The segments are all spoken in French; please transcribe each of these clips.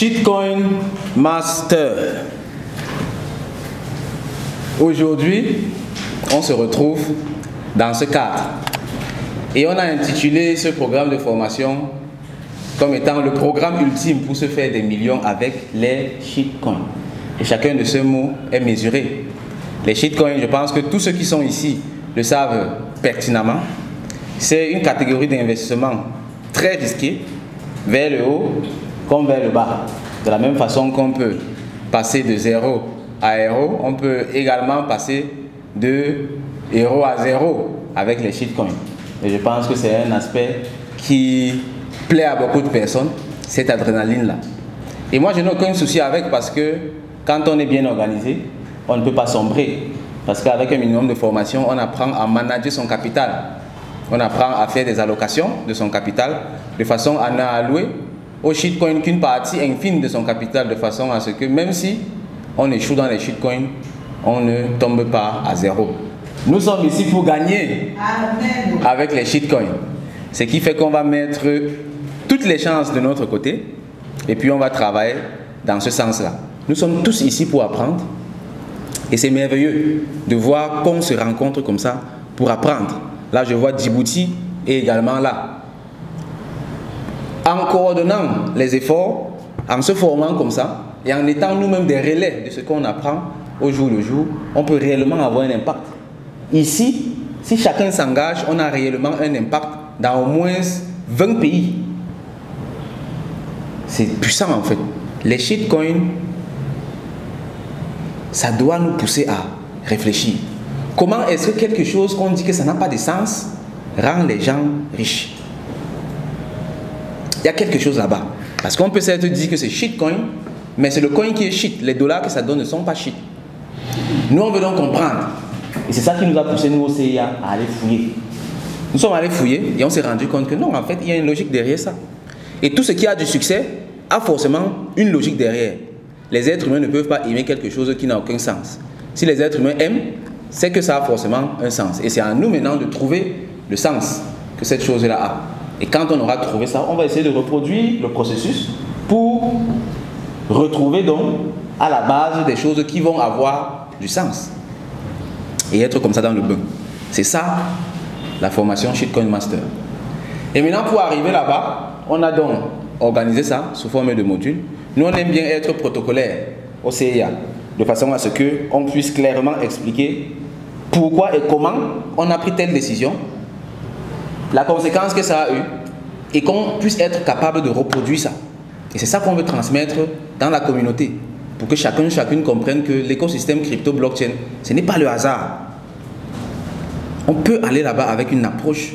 Shitcoin Master. Aujourd'hui, on se retrouve dans ce cadre et on a intitulé ce programme de formation comme étant le programme ultime pour se faire des millions avec les shitcoins. Et chacun de ces mots est mesuré. Les shitcoins, je pense que tous ceux qui sont ici le savent pertinemment. C'est une catégorie d'investissement très risquée vers le haut comme vers le bas. De la même façon qu'on peut passer de 0 à héros, on peut également passer de héros à 0 avec les shitcoins. Et je pense que c'est un aspect qui plaît à beaucoup de personnes, cette adrénaline-là. Et moi, je n'ai aucun souci avec parce que quand on est bien organisé, on ne peut pas sombrer. Parce qu'avec un minimum de formation, on apprend à manager son capital. On apprend à faire des allocations de son capital de façon à n'allouer au shitcoin qu'une partie infime de son capital, de façon à ce que même si on échoue dans les shitcoins, on ne tombe pas à 0. Nous sommes ici pour gagner. Amen. Avec les shitcoins. Ce qui fait qu'on va mettre toutes les chances de notre côté et puis on va travailler dans ce sens-là. Nous sommes tous ici pour apprendre et c'est merveilleux de voir qu'on se rencontre comme ça pour apprendre. Là, je vois Djibouti et également là. En coordonnant les efforts, en se formant comme ça et en étant nous-mêmes des relais de ce qu'on apprend au jour le jour, on peut réellement avoir un impact. Ici, si chacun s'engage, on a réellement un impact dans au moins 20 pays. C'est puissant en fait. Les shitcoins, ça doit nous pousser à réfléchir. Comment est-ce que quelque chose qu'on dit que ça n'a pas de sens rend les gens riches? Il y a quelque chose là-bas. Parce qu'on peut certes dire que c'est shitcoin, mais c'est le coin qui est shit. Les dollars que ça donne ne sont pas shit. Nous, on veut donc comprendre. Et c'est ça qui nous a poussé, nous, au CIA, à aller fouiller. Nous sommes allés fouiller et on s'est rendu compte que non, en fait, il y a une logique derrière ça. Et tout ce qui a du succès a forcément une logique derrière. Les êtres humains ne peuvent pas aimer quelque chose qui n'a aucun sens. Si les êtres humains aiment, c'est que ça a forcément un sens. Et c'est à nous maintenant de trouver le sens que cette chose-là a. Et quand on aura trouvé ça, on va essayer de reproduire le processus pour retrouver donc à la base des choses qui vont avoir du sens. Et être comme ça dans le bain. C'est ça la formation Shitcoin Master. Et maintenant pour arriver là-bas, on a donc organisé ça sous forme de modules. Nous on aime bien être protocolaire au CIA, de façon à ce qu'on puisse clairement expliquer pourquoi et comment on a pris telle décision, la conséquence que ça a eu, et qu'on puisse être capable de reproduire ça. Et c'est ça qu'on veut transmettre dans la communauté, pour que chacune comprenne que l'écosystème crypto-blockchain, ce n'est pas le hasard. On peut aller là-bas avec une approche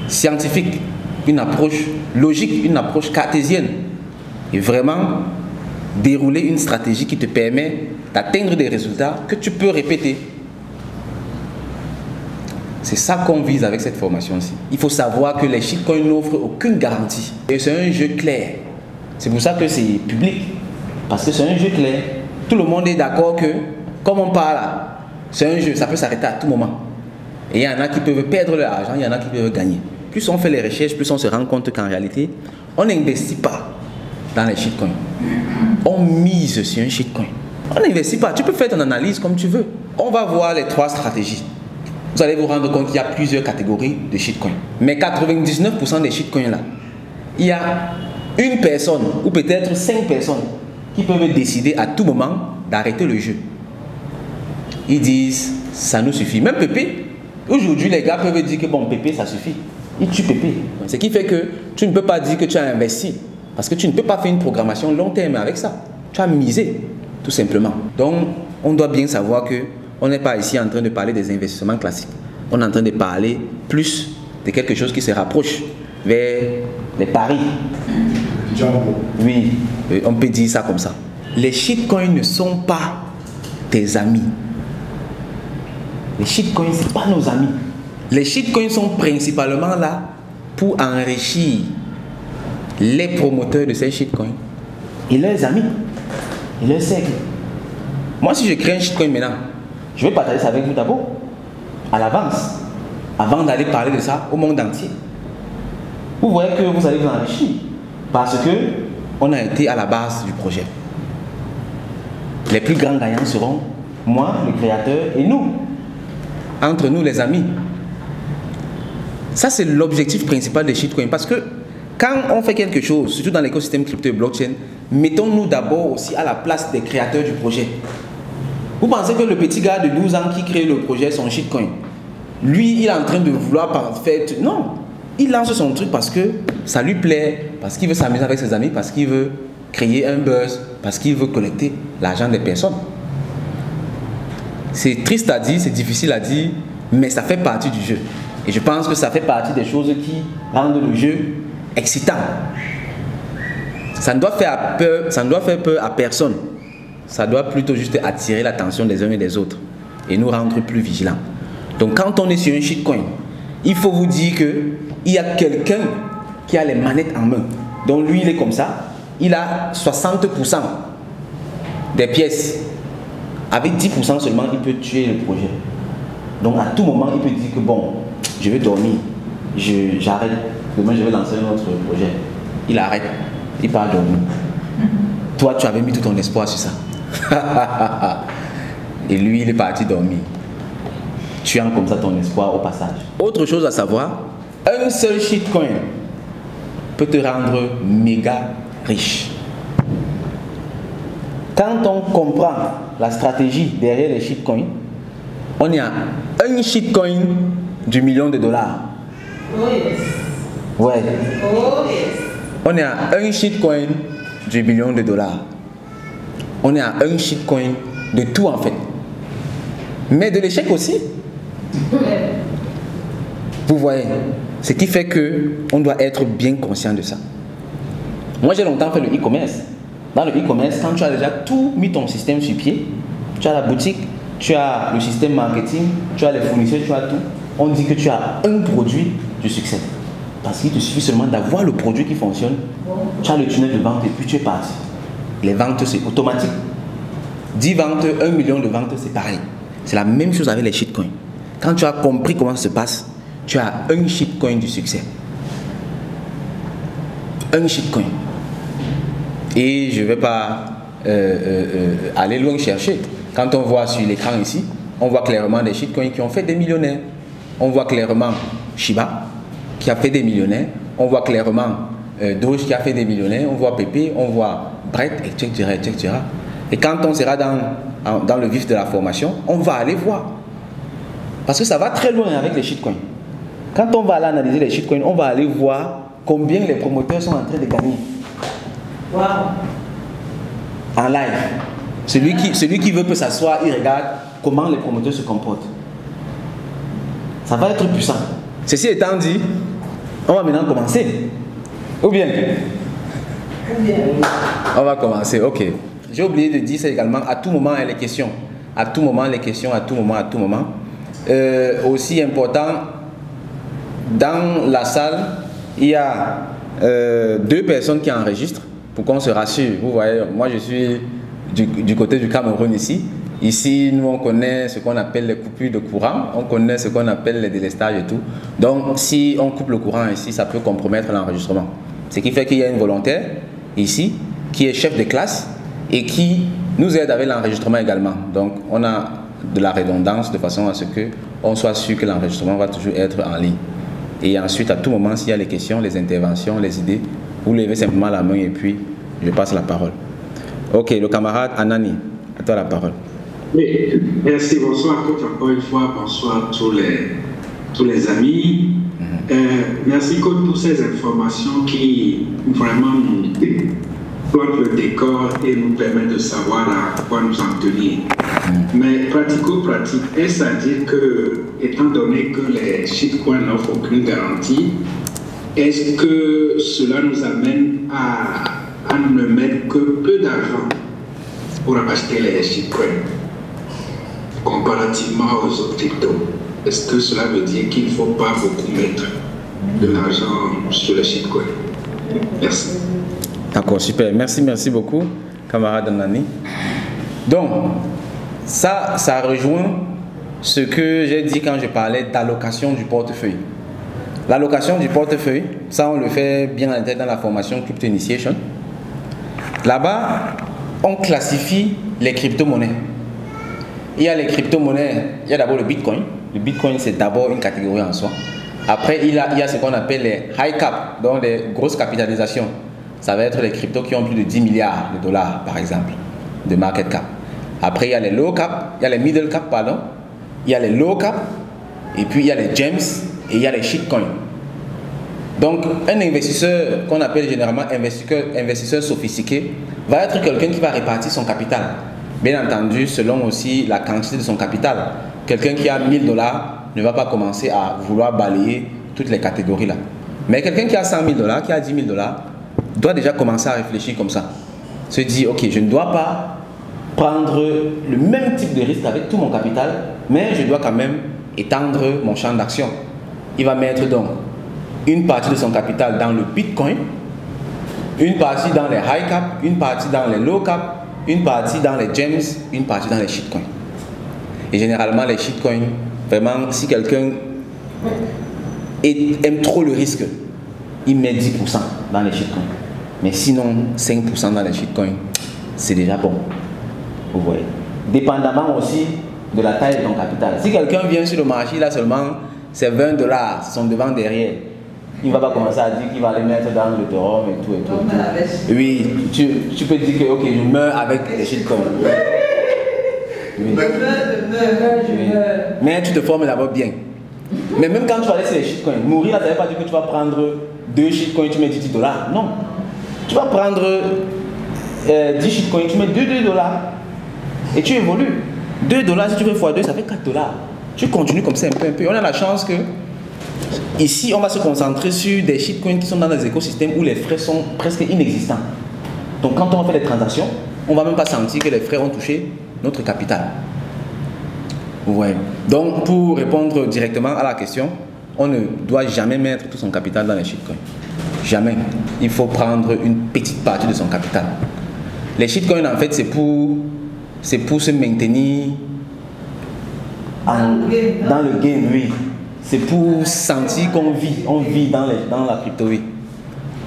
scientifique, une approche logique, une approche cartésienne, et vraiment dérouler une stratégie qui te permet d'atteindre des résultats que tu peux répéter. C'est ça qu'on vise avec cette formation-ci. Il faut savoir que les shitcoins n'offrent aucune garantie. Et c'est un jeu clair. C'est pour ça que c'est public. Parce que c'est un jeu clair. Tout le monde est d'accord que, comme on parle là, c'est un jeu, ça peut s'arrêter à tout moment. Et il y en a qui peuvent perdre leur argent, il y en a qui peuvent gagner. Plus on fait les recherches, plus on se rend compte qu'en réalité, on n'investit pas dans les shitcoins. On mise sur un shitcoin. On n'investit pas. Tu peux faire ton analyse comme tu veux. On va voir les 3 stratégies. Vous allez vous rendre compte qu'il y a plusieurs catégories de shitcoins. Mais 99% des shitcoins là, il y a une personne ou peut-être 5 personnes qui peuvent décider à tout moment d'arrêter le jeu. Ils disent, ça nous suffit. Même Pépé, aujourd'hui les gars peuvent dire que bon, Pépé ça suffit. Ils tuent Pépé. Ce qui fait que tu ne peux pas dire que tu as investi. Parce que tu ne peux pas faire une programmation long terme avec ça. Tu as misé, tout simplement. Donc, on doit bien savoir que on n'est pas ici en train de parler des investissements classiques. On est en train de parler plus de quelque chose qui se rapproche vers les paris. Oui, on peut dire ça comme ça. Les shitcoins ne sont pas tes amis. Les shitcoins, ce n'est pas nos amis. Les shitcoins sont principalement là pour enrichir les promoteurs de ces shitcoins et leurs amis et leurs cercles. Moi, si je crée un shitcoin maintenant, je vais partager ça avec vous d'abord, à l'avance, avant d'aller parler de ça au monde entier. Vous voyez que vous allez vous enrichir parce que on a été à la base du projet. Les plus grands gagnants seront moi, le créateur, et nous. Entre nous, les amis. Ça, c'est l'objectif principal des shitcoins. Parce que quand on fait quelque chose, surtout dans l'écosystème crypto et blockchain, mettons-nous d'abord aussi à la place des créateurs du projet. Vous pensez que le petit gars de 12 ans qui crée le projet, son shitcoin, lui, il est en train de vouloir faire... Non, il lance son truc parce que ça lui plaît, parce qu'il veut s'amuser avec ses amis, parce qu'il veut créer un buzz, parce qu'il veut collecter l'argent des personnes. C'est triste à dire, c'est difficile à dire, mais ça fait partie du jeu. Et je pense que ça fait partie des choses qui rendent le jeu excitant. Ça ne doit faire peur à personne. Ça doit plutôt juste attirer l'attention des uns et des autres et nous rendre plus vigilants. Donc quand on est sur un shitcoin, il faut vous dire qu'il y a quelqu'un qui a les manettes en main. Donc lui, il est comme ça. Il a 60% des pièces. Avec 10% seulement, il peut tuer le projet. Donc à tout moment, il peut dire que bon, je vais dormir, j'arrête, demain je vais lancer un autre projet. Il arrête, il part dormir. Toi, tu avais mis tout ton espoir sur ça. Et lui, il est parti dormir. Tuant comme ça ton espoir au passage. Autre chose à savoir, un seul shitcoin peut te rendre méga riche. Quand on comprend la stratégie derrière les shitcoins, on est à un shitcoin du million de dollars. Oh yes. Ouais. Oh yes. On est à un shitcoin du million de dollars. On est à un shitcoin de tout en fait. Mais de l'échec aussi. Vous voyez, ce qui fait qu'on doit être bien conscient de ça. Moi j'ai longtemps fait le e-commerce. Dans le e-commerce, quand tu as déjà tout mis ton système sur pied, tu as la boutique, tu as le système marketing, tu as les fournisseurs, tu as tout, on dit que tu as un produit du succès. Parce qu'il te suffit seulement d'avoir le produit qui fonctionne, tu as le tunnel de vente et puis tu es parti. Les ventes, c'est automatique. 10 ventes, 1 million de ventes, c'est pareil. C'est la même chose avec les shitcoins. Quand tu as compris comment ça se passe, tu as un shitcoin du succès. Un shitcoin. Et je ne vais pas aller loin chercher. Quand on voit sur l'écran ici, on voit clairement des shitcoins qui ont fait des millionnaires. On voit clairement Shiba qui a fait des millionnaires. On voit clairement Doge qui a fait des millionnaires. On voit Pepe, on voit Brett, etc., etc. Et quand on sera dans le vif de la formation, on va aller voir. Parce que ça va très loin avec les shitcoins. Quand on va aller analyser les shitcoins, on va aller voir combien les promoteurs sont en train de gagner. Wow. En live. Celui qui veut peut s'asseoir, il regarde comment les promoteurs se comportent. Ça va être puissant. Ceci étant dit, on va maintenant commencer. Ou bien? On va commencer, ok. J'ai oublié de dire ça également, à tout moment, il y a les questions. À tout moment, les questions, à tout moment, à tout moment. Aussi important, dans la salle, il y a 2 personnes qui enregistrent pour qu'on se rassure. Vous voyez, moi je suis du côté du Cameroun ici. Ici, nous on connaît ce qu'on appelle les coupures de courant, on connaît ce qu'on appelle les délestages et tout. Donc si on coupe le courant ici, ça peut compromettre l'enregistrement. Ce qui fait qu'il y a une volontaire ici qui est chef de classe et qui nous aide avec l'enregistrement également. Donc on a de la redondance de façon à ce qu'on soit sûr que l'enregistrement va toujours être en ligne. Et ensuite, à tout moment, s'il y a les questions, les interventions, les idées, vous levez simplement la main et puis je passe la parole. Ok, le camarade Anani, à toi la parole. Oui, merci, bonsoir coach, encore une fois, bonsoir tous les amis. Merci coach pour ces informations qui vraiment nous plantent le décor et nous permettent de savoir à quoi nous en tenir. Mais pratico-pratique, est-ce à dire que, étant donné que les shitcoins n'offrent aucune garantie, est-ce que cela nous amène à ne mettre que peu d'argent pour acheter les shitcoins comparativement aux autres cryptos? Est-ce que cela veut dire qu'il ne faut pas beaucoup mettre de l'argent sur les shitcoins? Merci. D'accord, super. Merci beaucoup, camarade Anani. Donc, ça rejoint ce que j'ai dit quand je parlais d'allocation du portefeuille. L'allocation du portefeuille, ça on le fait bien en tête dans la formation Crypto Initiation. Là-bas, on classifie les crypto-monnaies. Il y a les crypto-monnaies, il y a d'abord le Bitcoin. Le Bitcoin, c'est d'abord une catégorie en soi. Après, il y a ce qu'on appelle les high cap, donc les grosses capitalisations. Ça va être les cryptos qui ont plus de 10 milliards de dollars, par exemple, de market cap. Après, il y a les low cap, il y a les middle cap, pardon. Il y a les low cap, et puis il y a les gems, et il y a les shitcoins. Donc, un investisseur qu'on appelle généralement investisseur sophistiqué va être quelqu'un qui va répartir son capital. Bien entendu, selon aussi la quantité de son capital. Quelqu'un qui a 1000 dollars ne va pas commencer à vouloir balayer toutes les catégories là. Mais quelqu'un qui a 100 000 dollars, qui a 10 000 dollars, doit déjà commencer à réfléchir comme ça. Se dire, ok, je ne dois pas prendre le même type de risque avec tout mon capital, mais je dois quand même étendre mon champ d'action. Il va mettre donc une partie de son capital dans le Bitcoin, une partie dans les high cap, une partie dans les low cap, une partie dans les gems, une partie dans les shitcoins. Et généralement, les shitcoins, vraiment, si quelqu'un aime trop le risque, il met 10% dans les shitcoins. Mais sinon, 5% dans les shitcoins, c'est déjà bon. Vous voyez. Dépendamment aussi de la taille de ton capital. Si quelqu'un vient sur le marché, là seulement, c'est 20 dollars, c'est son devant derrière. Il ne va pas commencer à dire qu'il va les mettre dans le Ethereum et tout et tout. Et tout. Oui, tu peux dire que ok, je meurs avec les shitcoins. Oui. Oui. Mais tu te formes d'abord bien. Mais même quand tu vas aller sur les shitcoins, mourir, ça ne veut pas dire que tu vas prendre 2 shitcoins, tu mets 10 dollars. Non. Tu vas prendre 10 shitcoins, tu mets 2 dollars et tu évolues. 2 dollars, si tu fais x2, ça fait 4 dollars. Tu continues comme ça un peu, un peu. On a la chance que ici, on va se concentrer sur des shitcoins qui sont dans des écosystèmes où les frais sont presque inexistants. Donc, quand on fait des transactions, on ne va même pas sentir que les frais ont touché notre capital. Vous voyez. Donc, pour répondre directement à la question, on ne doit jamais mettre tout son capital dans les shitcoins. Jamais. Il faut prendre une petite partie de son capital. Les shitcoins, en fait, c'est pour se maintenir dans le game, oui. C'est pour sentir qu'on vit. On vit dans la crypto, oui.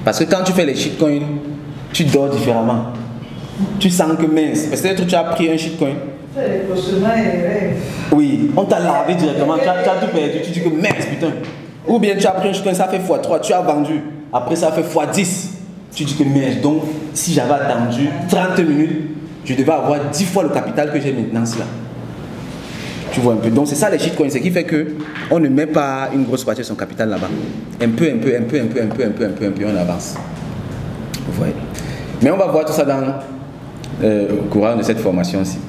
Parce que quand tu fais les shitcoins, tu dors différemment. Tu sens que mince. Peut-être que tu as pris un shitcoin. Oui, on t'a lavé directement. Tu as tout perdu. Tu dis que mince, putain. Ou bien tu as pris un shitcoin, ça fait x3. Tu as vendu. Après, ça fait x10. Tu dis que mince. Donc, si j'avais attendu 30 minutes, je devais avoir 10 fois le capital que j'ai maintenant là. Tu vois un peu. Donc c'est ça les shitcoins, ce qui fait que on ne met pas une grosse partie de son capital là-bas. Un peu, on avance. Vous voyez. Mais on va voir tout ça dans au courant de cette formation-ci.